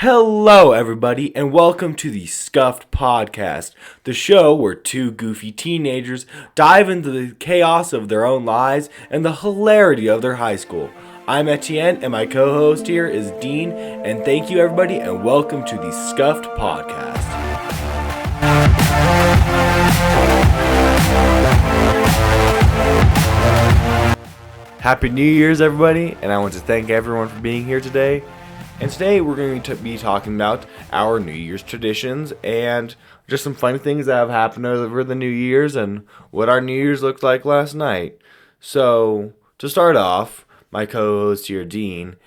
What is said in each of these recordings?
Hello, everybody, and welcome to the Scuffed Podcast, the show where two goofy teenagers dive into the chaos of their own lives and the hilarity of their high school. I'm Etienne, and my co-host here is Dean, and thank you, everybody, and welcome to the Scuffed Podcast. Happy New Year's, everybody, and I want to thank everyone for being here today. And today we're going to be talking about our New Year's traditions and just some funny things that have happened over the New Year's and what our New Year's looked like last night. So, to start off, my co-host here, Dean,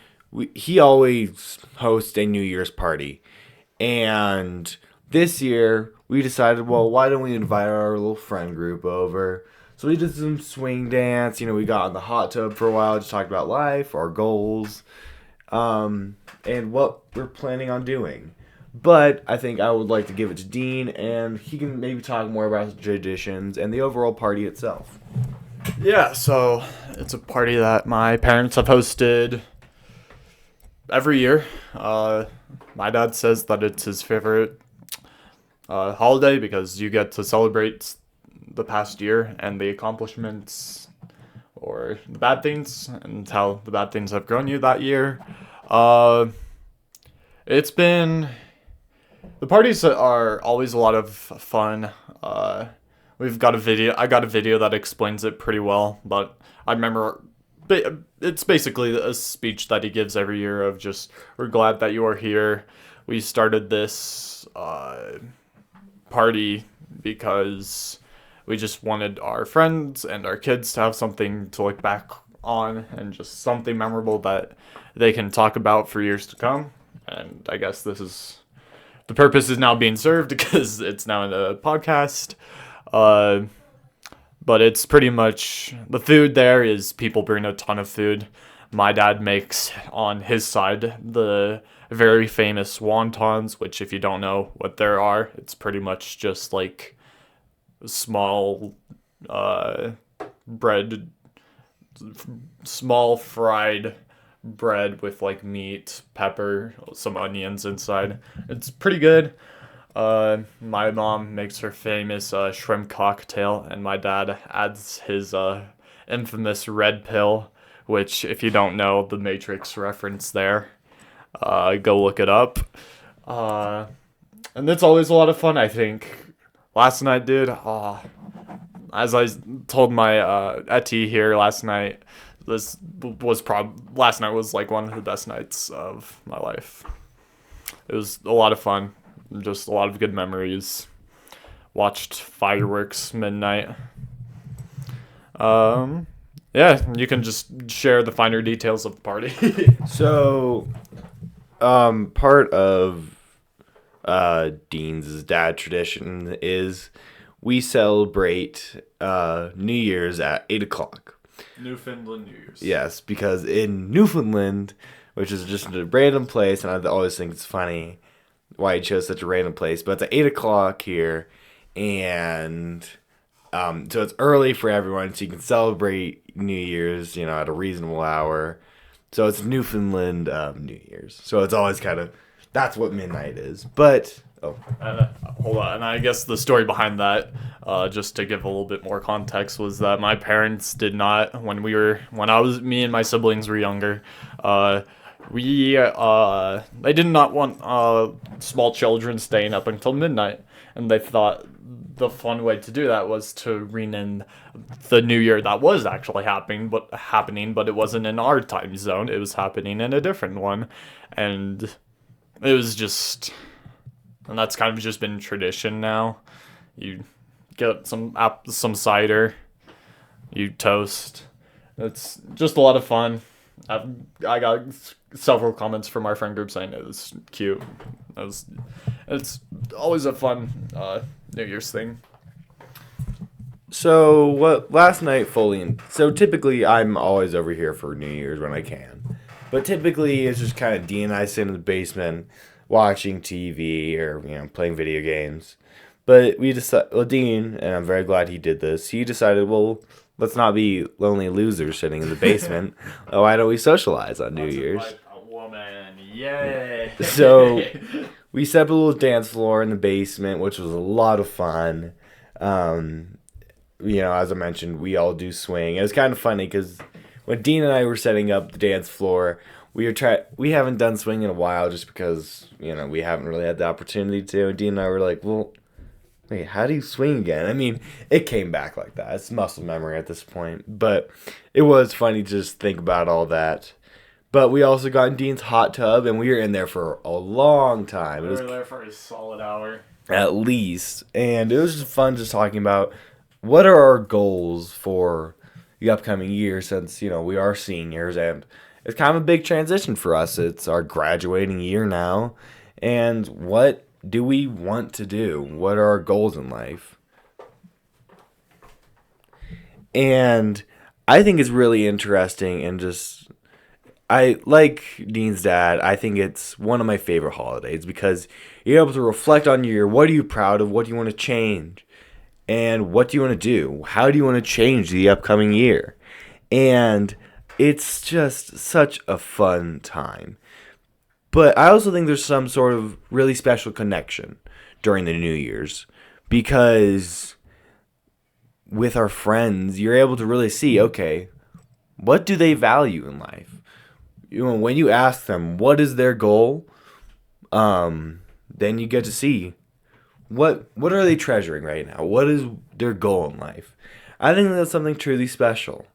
he always hosts a New Year's party. And this year, we decided, well, why don't we invite our little friend group over? So we did some swing dance, we got in the hot tub for a while, just talked about life, our goals, and what we're planning on doing. But I think I would like to give it to Dean, and he can maybe talk more about the traditions and the overall party itself. Yeah, so it's a party that my parents have hosted every year. My dad says that it's his favorite holiday because you get to celebrate the past year and the accomplishments or the bad things and how the bad things have grown you that year. It's been, the parties are always a lot of fun. I got a video that explains it pretty well, but I remember it's basically a speech that he gives every year of just, we're glad that you are here. We started this party because we just wanted our friends and our kids to have something to look back on and just something memorable that they can talk about for years to come. And I guess the purpose is now being served because it's now in a podcast. But it's pretty much, the food there is people bring a ton of food. My dad makes on his side the very famous wontons, which if you don't know what there are, it's pretty much just like small small fried bread with like meat, pepper, some onions inside. It's pretty good. My mom makes her famous shrimp cocktail, and my dad adds his infamous red pill, which if you don't know the Matrix reference there, go look it up. And it's always a lot of fun, I think. Last night, dude, as I told my Etty here last night, last night was like one of the best nights of my life. It was a lot of fun, just a lot of good memories. Watched fireworks midnight. Yeah, you can just share the finer details of the party. So, part of Dean's dad tradition is we celebrate New Year's at 8 o'clock. Newfoundland New Year's. Yes, because in Newfoundland, which is just a random place, and I always think it's funny why he chose such a random place, but it's at 8 o'clock here, and so it's early for everyone, so you can celebrate New Year's, at a reasonable hour. So it's Newfoundland New Year's. So it's always kind of, that's what midnight is. But, hold on, and I guess the story behind that, just to give a little bit more context, was that my parents did not, me and my siblings were younger, they did not want small children staying up until midnight, and they thought the fun way to do that was to rename the new year that was actually happening, but it wasn't in our time zone, it was happening in a different one, and it was just, and that's kind of just been tradition now. You get some cider, you toast. It's just a lot of fun. I got several comments from our friend group saying it was cute. It's always a fun New Year's thing. So last night so typically I'm always over here for New Year's when I can. But typically it's just kind of Dean and I sit in the basement watching TV or playing video games. But we decided, Dean, and I'm very glad he did this, he decided, well, let's not be lonely losers sitting in the basement. Why don't we socialize on New Year's? Woman, Yay! So we set up a little dance floor in the basement, which was a lot of fun. Um, as I mentioned, we all do swing. It was kind of funny because when Dean and I were setting up the dance floor, we haven't done swing in a while just because we haven't really had the opportunity to. And Dean and I were like, well, wait, how do you swing again? I mean, it came back like that. It's muscle memory at this point, but it was funny to just think about all that. But we also got in Dean's hot tub, and we were in there for a long time. We were there for a solid hour. At least. And it was just fun just talking about what are our goals for the upcoming year since, we are seniors, and it's kind of a big transition for us. It's our graduating year now. And what do we want to do? What are our goals in life? And I think it's really interesting and just I like Dean's dad. I think it's one of my favorite holidays because you're able to reflect on your year. What are you proud of? What do you want to change? And what do you want to do? How do you want to change the upcoming year? And it's just such a fun time. But I also think there's some sort of really special connection during the New Year's because with our friends, you're able to really see, okay, what do they value in life? When you ask them what is their goal, then you get to see what are they treasuring right now? What is their goal in life? I think that's something truly special.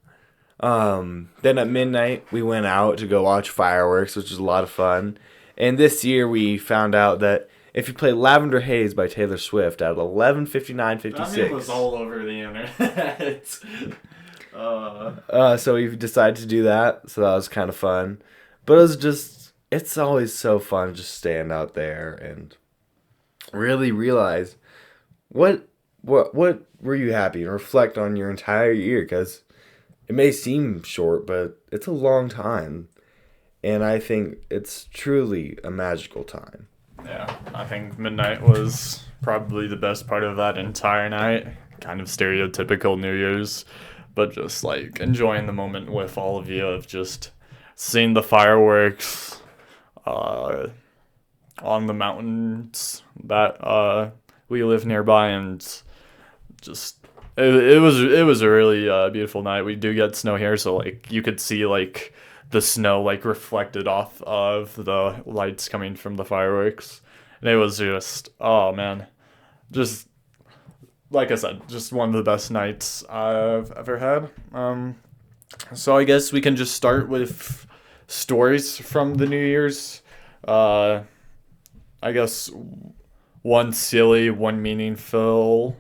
Then at midnight we went out to go watch fireworks, which was a lot of fun. And this year we found out that if you play Lavender Haze by Taylor Swift at 11:59:56, That was all over the internet. So we decided to do that, so that was kind of fun. But it's always so fun to just stand out there and really realize what were you happy and reflect on your entire year, because it may seem short, but it's a long time. And I think it's truly a magical time. Yeah, I think midnight was probably the best part of that entire night. Kind of stereotypical New Year's, but just like enjoying the moment with all of you of just seeing the fireworks on the mountains that we live nearby, and just it was a really beautiful night. We do get snow here, so like you could see like the snow like reflected off of the lights coming from the fireworks, and it was just, oh man, just like I said, just one of the best nights I've ever had. So I guess we can just start with stories from the New Year's. I guess one silly, one meaningful.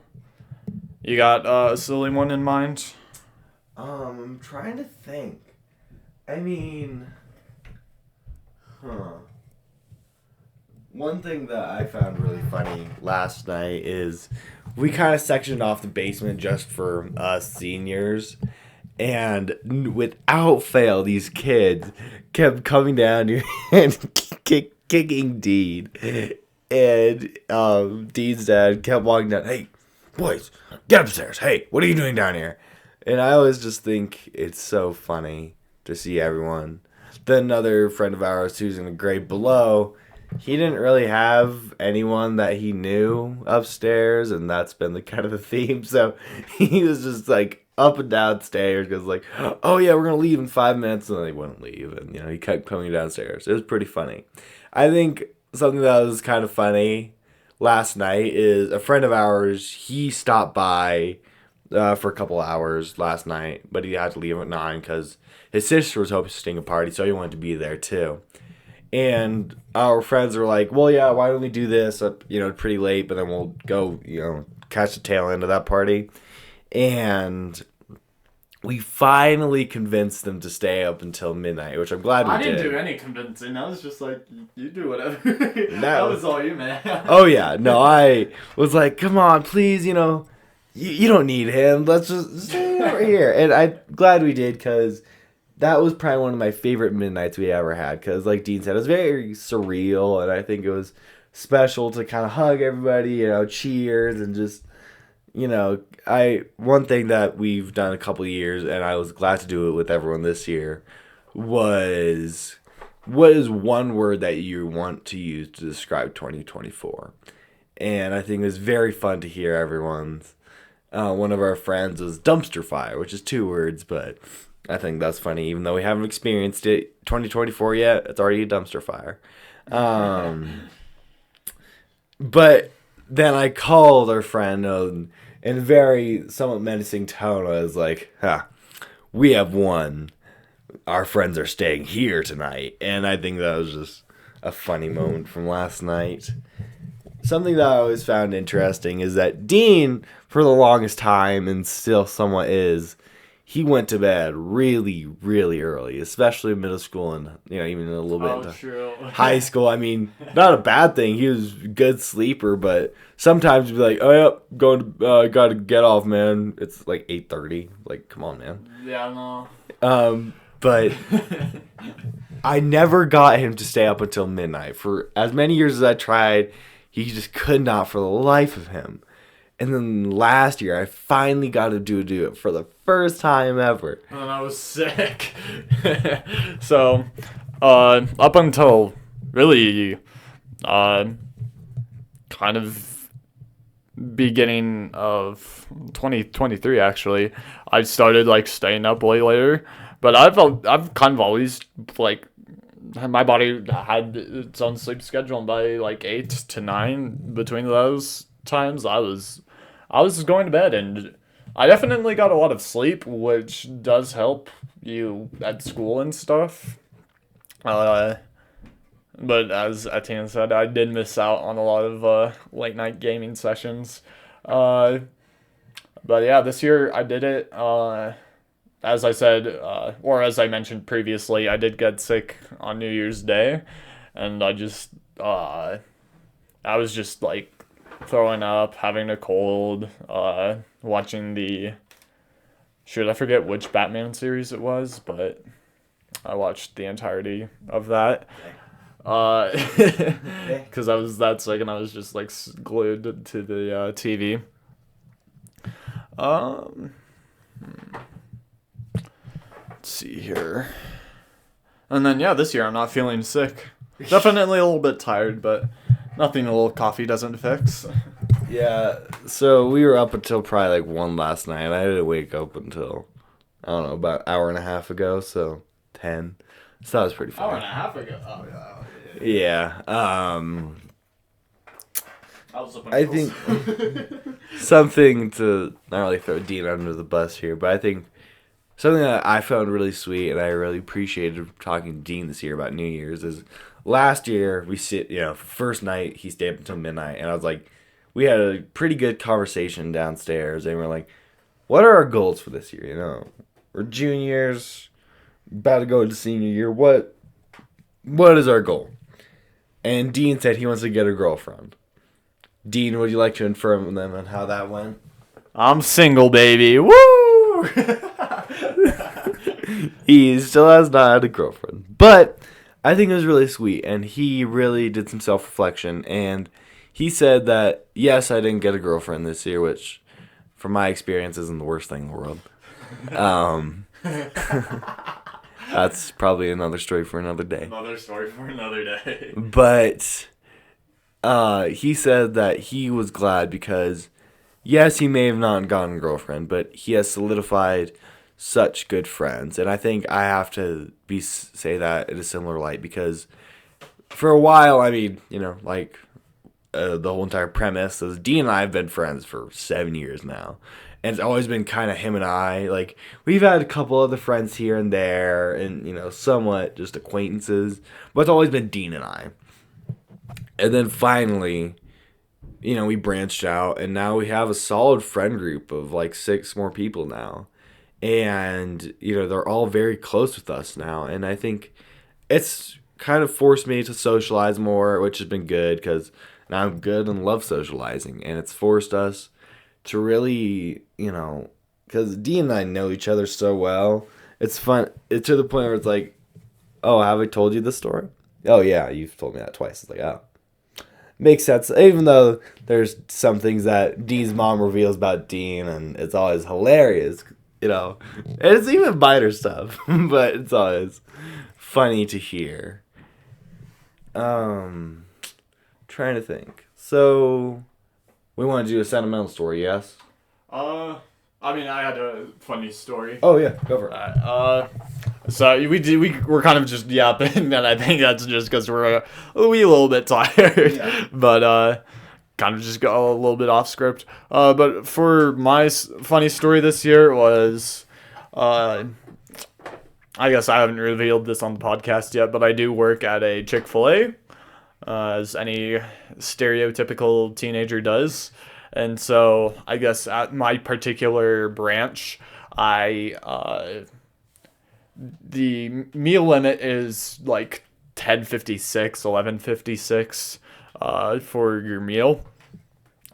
You got a silly one in mind? I'm trying to think. I mean, one thing that I found really funny last night is we kind of sectioned off the basement just for us seniors. And without fail, these kids kept coming down here and kicking Dean. And Dean's dad kept walking down. Hey, boys, get upstairs. Hey, what are you doing down here? And I always just think it's so funny to see everyone. Then another friend of ours who's in the grade below, he didn't really have anyone that he knew upstairs, and that's been the kind of the theme. So he was just like up and downstairs because like, oh yeah, we're gonna leave in 5 minutes, and then he wouldn't leave, and he kept coming downstairs. It was pretty funny. I think something that was kind of funny last night is a friend of ours. He stopped by for a couple hours last night, but he had to leave at 9 because his sister was hosting a party, so he wanted to be there too. And our friends were like, well, yeah, why don't we do this up, pretty late, but then we'll go, catch the tail end of that party. And we finally convinced them to stay up until midnight, which I'm glad we did. I didn't do any convincing. I was just like, you do whatever. That was all you, man. Oh, yeah. No, I was like, come on, please, you don't need him. Let's just stay over here. And I'm glad we did, because that was probably one of my favorite midnights we ever had, because like Dean said, it was very surreal, and I think it was special to kind of hug everybody, cheers, and just, one thing that we've done a couple of years, and I was glad to do it with everyone this year, was what is one word that you want to use to describe 2024? And I think it was very fun to hear everyone's. One of our friends was dumpster fire, which is 2 words, but I think that's funny. Even though we haven't experienced it 2024 yet, it's already a dumpster fire. But then I called our friend in a very somewhat menacing tone. I was like, we have won. Our friends are staying here tonight. And I think that was just a funny moment from last night. Something that I always found interesting is that Dean, for the longest time, and still somewhat is, he went to bed really, really early, especially in middle school and even a little bit into true. high school. I mean, not a bad thing. He was a good sleeper, but sometimes he'd be like, "Oh yep, going to gotta get off, man. It's like 8:30. Like, come on, man." Yeah, no. But I never got him to stay up until midnight. For as many years as I tried, he just could not for the life of him. And then last year, I finally got to do it for the first time ever. And I was sick. So, up until really, kind of beginning of 2023, actually, I started like staying up way later. But I've kind of always like my body had its own sleep schedule, and by like 8 to 9 between those times, I was going to bed, and I definitely got a lot of sleep, which does help you at school and stuff. But as Etienne said, I did miss out on a lot of late night gaming sessions. But yeah, this year I did it. As I said, or as I mentioned previously, I did get sick on New Year's Day, and I was just like throwing up, having a cold, watching I forget which Batman series it was, but I watched the entirety of that. Because I was that sick and I was just like glued to the TV. Let's see here. And then, yeah, this year I'm not feeling sick. Definitely a little bit tired, but nothing a little coffee doesn't fix. Yeah, so we were up until probably like 1 last night. I didn't wake up until, I don't know, about an hour and a half ago, so 10. So that was pretty fun. Hour and a half ago. Oh, yeah. Yeah. I think something to not really throw Dean under the bus here, but I think something that I found really sweet and I really appreciated talking to Dean this year about New Year's is last year first night he stayed up until midnight, and I was like, we had a pretty good conversation downstairs, and we're like, what are our goals for this year? We're juniors, about to go into senior year. What is our goal? And Dean said he wants to get a girlfriend. Dean, would you like to inform them on how that went? I'm single, baby. Woo! He still has not had a girlfriend. But I think it was really sweet, and he really did some self-reflection, and he said that, yes, I didn't get a girlfriend this year, which, from my experience, isn't the worst thing in the world. That's probably another story for another day. Another story for another day. But he said that he was glad because, yes, he may have not gotten a girlfriend, but he has solidified such good friends. And I think I have to say that in a similar light because for a while, I mean, the whole entire premise is Dean and I have been friends for 7 years now. And it's always been kind of him and I. Like, we've had a couple other friends here and there and, somewhat just acquaintances. But it's always been Dean and I. And then finally, we branched out. And now we have a solid friend group of like 6 more people now. And, they're all very close with us now. And I think it's kind of forced me to socialize more, which has been good because now I'm good and love socializing. And it's forced us to really, because Dean and I know each other so well. It's fun. It's to the point where it's like, oh, have I told you this story? Oh, yeah, you've told me that twice. It's like, oh. Makes sense. Even though there's some things that Dean's mom reveals about Dean, and it's always hilarious, And it's even minor stuff, but it's always funny to hear. Um, trying to think. So, we want to do a sentimental story, yes? I mean, I had a funny story. Oh yeah, go for it. So we were kind of just yapping, and I think that's just because we're a wee little bit tired. Yeah. But kind of just go a little bit off script. But for my funny story this year was, I guess I haven't revealed this on the podcast yet, but I do work at a Chick-fil-A, as any stereotypical teenager does. And so I guess at my particular branch, the meal limit is like 10.56, 11.56 for your meal.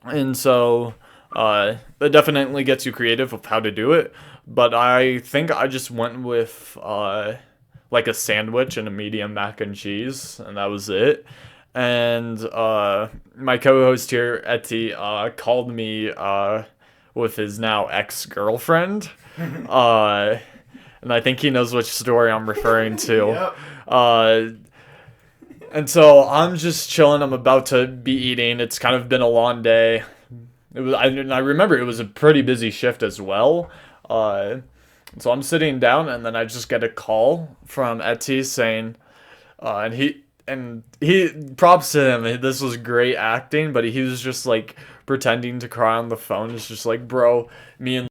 And so that definitely gets you creative with how to do it. But I think I just went with like a sandwich and a medium mac and cheese, and that was it. And my co-host here, Etty, called me with his now ex-girlfriend. And I think he knows which story I'm referring to. Yep. And so I'm just chilling. I'm about to be eating. It's kind of been a long day. I remember it was a pretty busy shift as well. So I'm sitting down, and then I just get a call from Etty saying, and he props to him. This was great acting, but he was just like pretending to cry on the phone. It's just like, bro, me and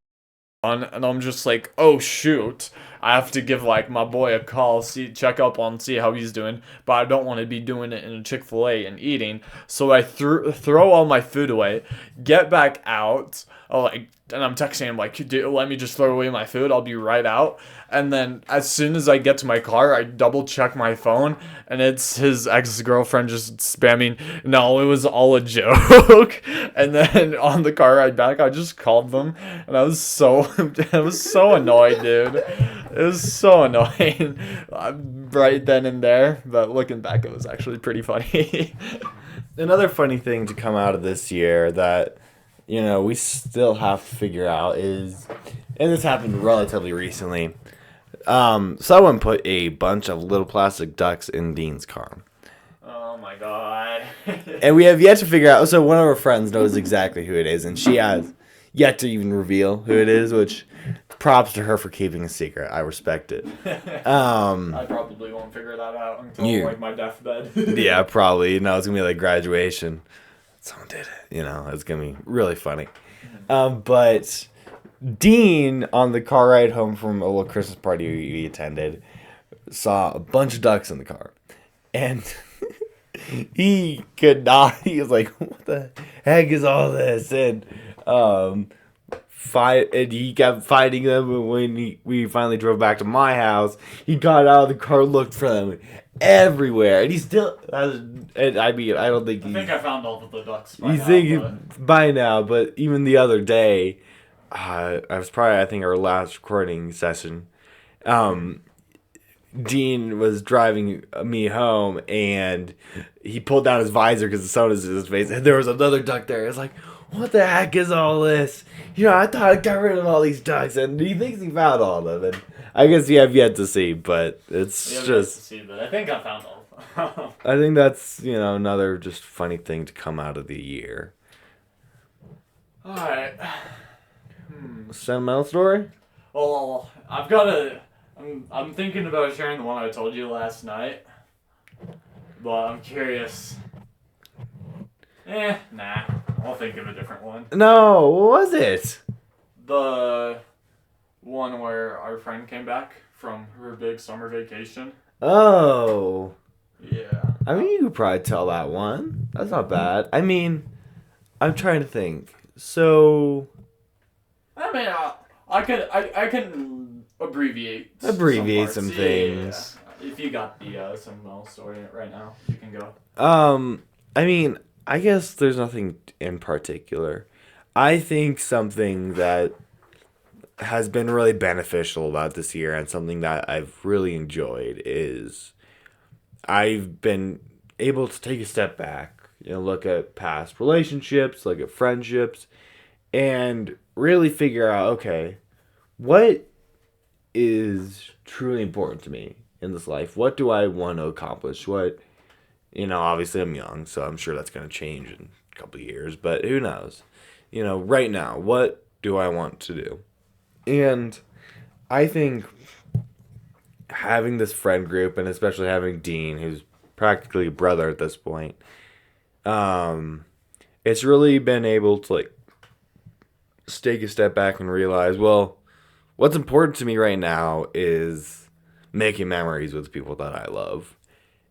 and I'm just like, oh shoot, I have to give like my boy a call, check up on, see how he's doing, but I don't want to be doing it in a Chick-fil-A and eating. So I throw all my food away, get back out, and I'm texting him like, let me just throw away my food, I'll be right out. And then as soon as I get to my car, I double check my phone, and it's his ex-girlfriend just spamming, no, it was all a joke. And then on the car ride back, I just called them, and I was so annoyed, dude. It was so annoying right then and there, but looking back, it was actually pretty funny. Another funny thing to come out of this year that, we still have to figure out is, and this happened relatively recently, someone put a bunch of little plastic ducks in Dean's car. Oh my god. And we have yet to figure out, so one of our friends knows exactly who it is, and she has yet to even reveal who it is, which props to her for keeping a secret. I respect it. I probably won't figure that out until like my deathbed. Yeah, probably. It's going to be like graduation. Someone did it. It's going to be really funny. But Dean, on the car ride home from a little Christmas party we attended, saw a bunch of ducks in the car. And he could not. He was like, what the heck is all this? And he kept fighting them. And when we finally drove back to my house, he got out of the car, looked for them everywhere, and he still has. And I mean, I don't think I think I found all of the ducks. By now, but even the other day, I was probably, I think, our last recording session. Dean was driving me home, and he pulled down his visor because the sun was in his face, and there was another duck there. It's like, what the heck is all this? I thought I got rid of all these ducks, and he thinks he found all of them. And I guess you have yet to see, but it's just. Yet to see, but I think I found all of them. I think that's, another just funny thing to come out of the year. Alright. Sentimental story? Well, I'm thinking about sharing the one I told you last night, but I'm curious. Nah. I'll think of a different one. No, what was it? The one where our friend came back from her big summer vacation. Oh. Yeah. I mean, you could probably tell that one. That's not bad. I mean, I'm trying to think. So. I mean, I can abbreviate. Abbreviate some things. Yeah. If you got the sentimental story right now, you can go. I mean, I guess there's nothing in particular. I think something that has been really beneficial about this year and something that I've really enjoyed is I've been able to take a step back, look at past relationships, look at friendships, and really figure out, okay, what is truly important to me in this life? What do I want to accomplish? What Obviously I'm young, so I'm sure that's going to change in a couple of years, but who knows? Right now, what do I want to do? And I think having this friend group, and especially having Dean, who's practically a brother at this point, um, it's really been able to like take a step back and realize, well, what's important to me right now is making memories with the people that I love.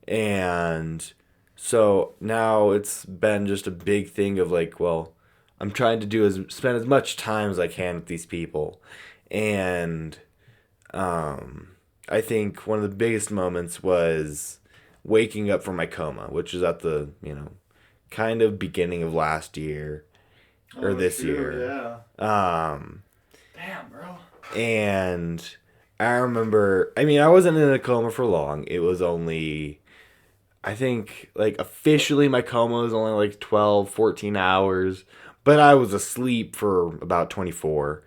And so now it's been just a big thing of like, well, I'm trying to spend as much time as I can with these people. And I think one of the biggest moments was waking up from my coma, which is at the, kind of beginning of last year or this year. Yeah. Um, Damn, bro. and I remember, I wasn't in a coma for long. It was only, I think, like, officially my coma was only like 12, 14 hours, but I was asleep for about 24.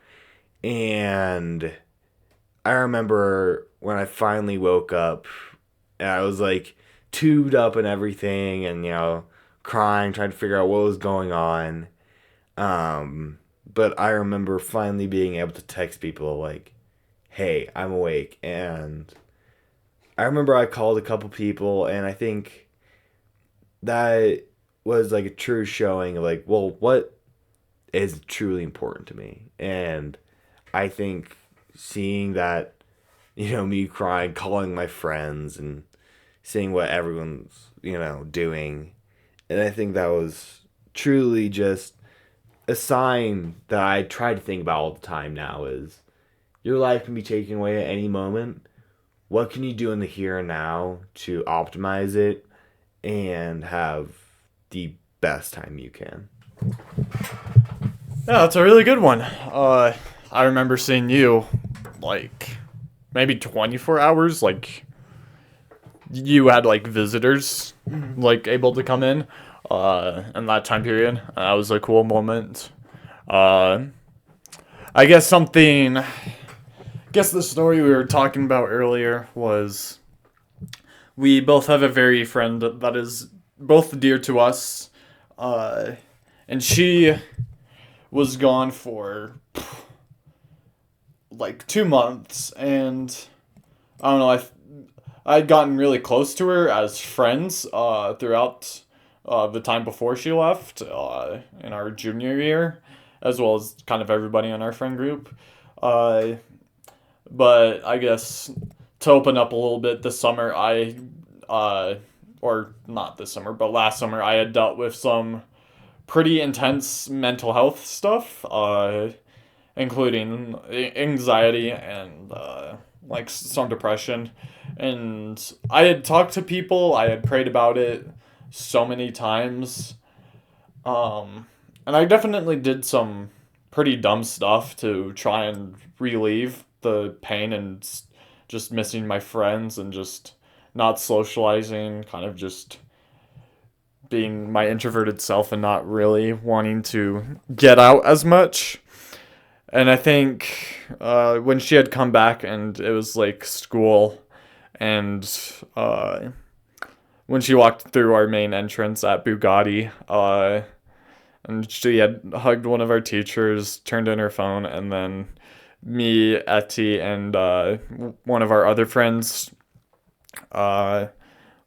And I remember when I finally woke up, and I was like tubed up and everything, and, crying, trying to figure out what was going on. But I remember finally being able to text people like, "Hey, I'm awake." And I remember I called a couple people, and I think that was like a true showing of like, well, what is truly important to me. And I think seeing that, me crying, calling my friends, and seeing what everyone's, doing. And I think that was truly just a sign that I try to think about all the time now is your life can be taken away at any moment. What can you do in the here and now to optimize it and have the best time you can? Yeah, that's a really good one. I remember seeing you, like, maybe 24 hours, like, you had, like, visitors, like, able to come in that time period. That was a cool moment. Uh, I guess the story we were talking about earlier was we both have a very friend that is both dear to us, uh, and she was gone for like 2 months, and I don't know. I'd gotten really close to her as friends throughout the time before she left in our junior year, as well as kind of everybody in our friend group. Uh, but I guess to open up a little bit, this summer uh, or not this summer, but last summer, I had dealt with some pretty intense mental health stuff, including anxiety and like some depression. And I had talked to people, I had prayed about it so many times. And I definitely did some pretty dumb stuff to try and relieve the pain and just missing my friends and just not socializing, kind of just being my introverted self and not really wanting to get out as much. And I think when she had come back and it was like school, and when she walked through our main entrance at Bugatti, and she had hugged one of our teachers, turned in her phone, and then me, Etty, and one of our other friends uh,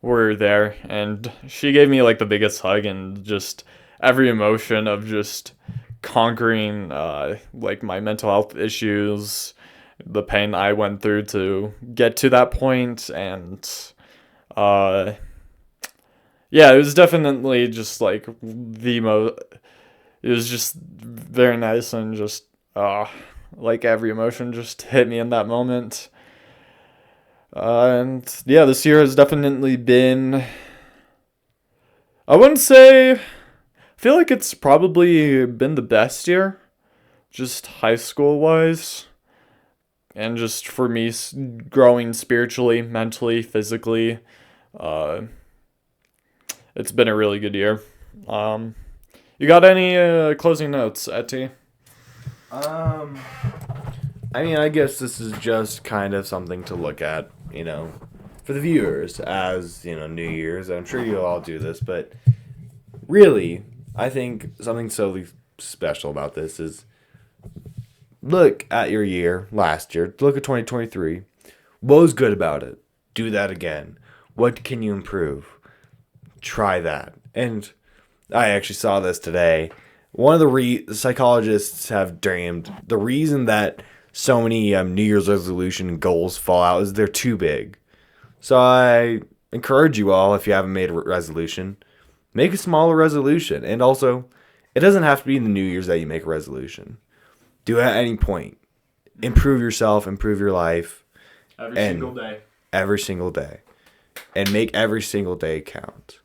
were there, and she gave me like the biggest hug and just every emotion of just conquering like my mental health issues, the pain I went through to get to that point, and uh, yeah, it was definitely just like it was just very nice, and just like every emotion just hit me in that moment. And yeah, this year has definitely been, I wouldn't say, I feel like it's probably been the best year, just high school wise, and just for me growing spiritually, mentally, physically. Uh, it's been a really good year. Um, you got any closing notes, Etty? I guess this is just kind of something to look at, for the viewers as, New Year's. I'm sure you'll all do this, but really, I think something so special about this is look at your year last year. Look at 2023. What was good about it? Do that again. What can you improve? Try that. And I actually saw this today. One of the psychologists have dreamed the reason that so many New Year's resolution goals fall out is they're too big. So I encourage you all, if you haven't made a resolution, make a smaller resolution. And also, it doesn't have to be in the New Year's that you make a resolution. Do it at any point. Improve yourself, improve your life. Every single day. Every single day. And make every single day count.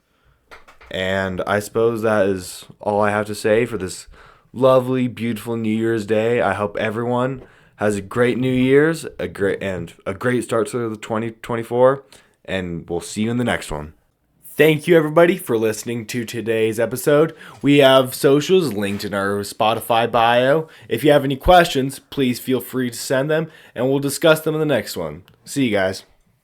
And I suppose that is all I have to say for this lovely, beautiful New Year's Day. I hope everyone has a great New Year's, a great start to the 2024, and we'll see you in the next one. Thank you, everybody, for listening to today's episode. We have socials linked in our Spotify bio. If you have any questions, please feel free to send them, and we'll discuss them in the next one. See you guys.